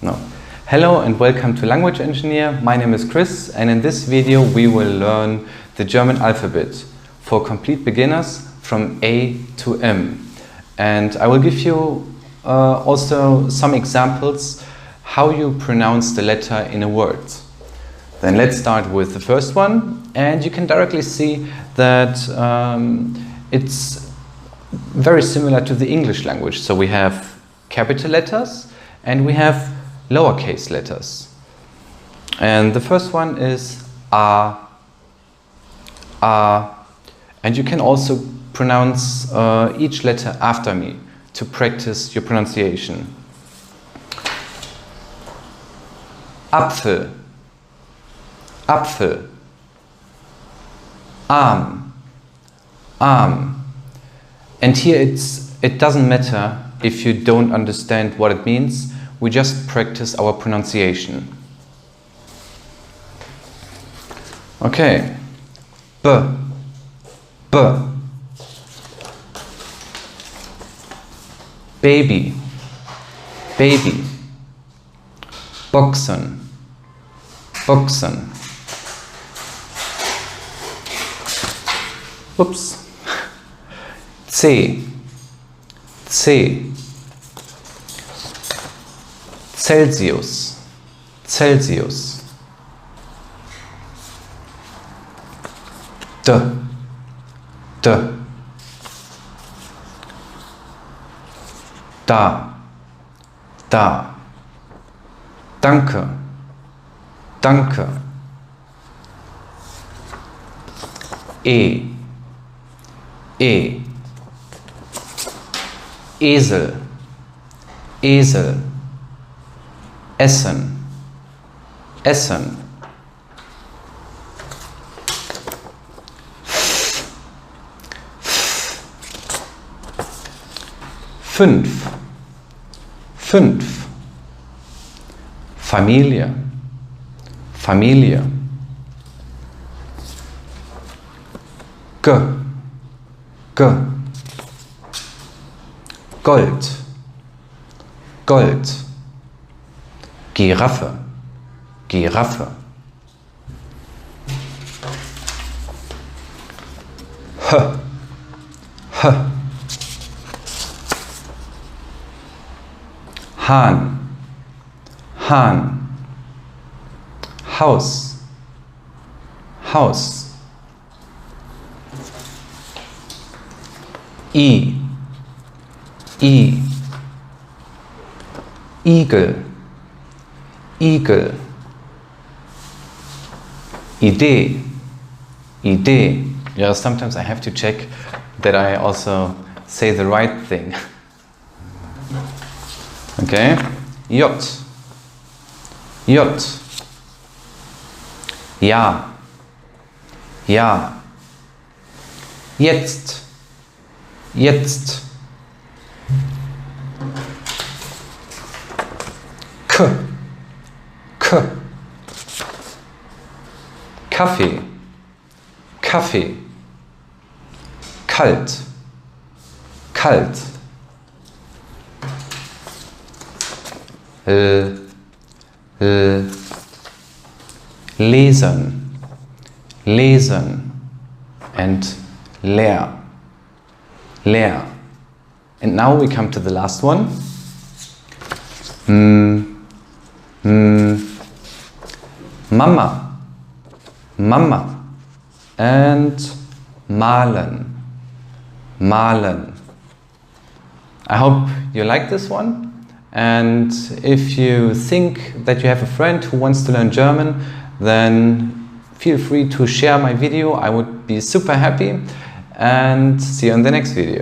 No. Hello and welcome to Language Engineer. My name is Chris, and in this video we will learn the German alphabet for complete beginners from A to M. And I will give you also some examples how you pronounce the letter in a word. Then let's start with the first one, and you can directly see that it's very similar to the English language. So we have capital letters and we have lowercase letters. And the first one is A, A, and you can also pronounce each letter after me to practice your pronunciation. Apfel, Apfel. Arm, Arm. And here it doesn't matter if you don't understand what it means, we just practice our pronunciation. Okay. B, B. Baby, baby. Boxen, Boxen. Oops. C, C. Celsius, Celsius. D, D. Da, da. Danke, danke. E, E. Esel, Esel. Essen, Essen. Fünf, fünf. Familie, Familie. G, G. Gold, Gold. Giraffe, Giraffe. H, H. Hahn, Hahn. Haus, Haus. I, I. Igel, Igel. Idee, Idee. Yeah, sometimes I have to check that I also say the right thing. Okay. J, J. Ja, ja. Jetzt, jetzt. K, K. Kaffee, Kaffee. Kalt, kalt. Lesen, lesen. And leer, leer. And now we come to the last one. Mama, Mama. And malen, malen. I hope you like this one. And if you think that you have a friend who wants to learn German, then feel free to share my video. I would be super happy. And see you in the next video.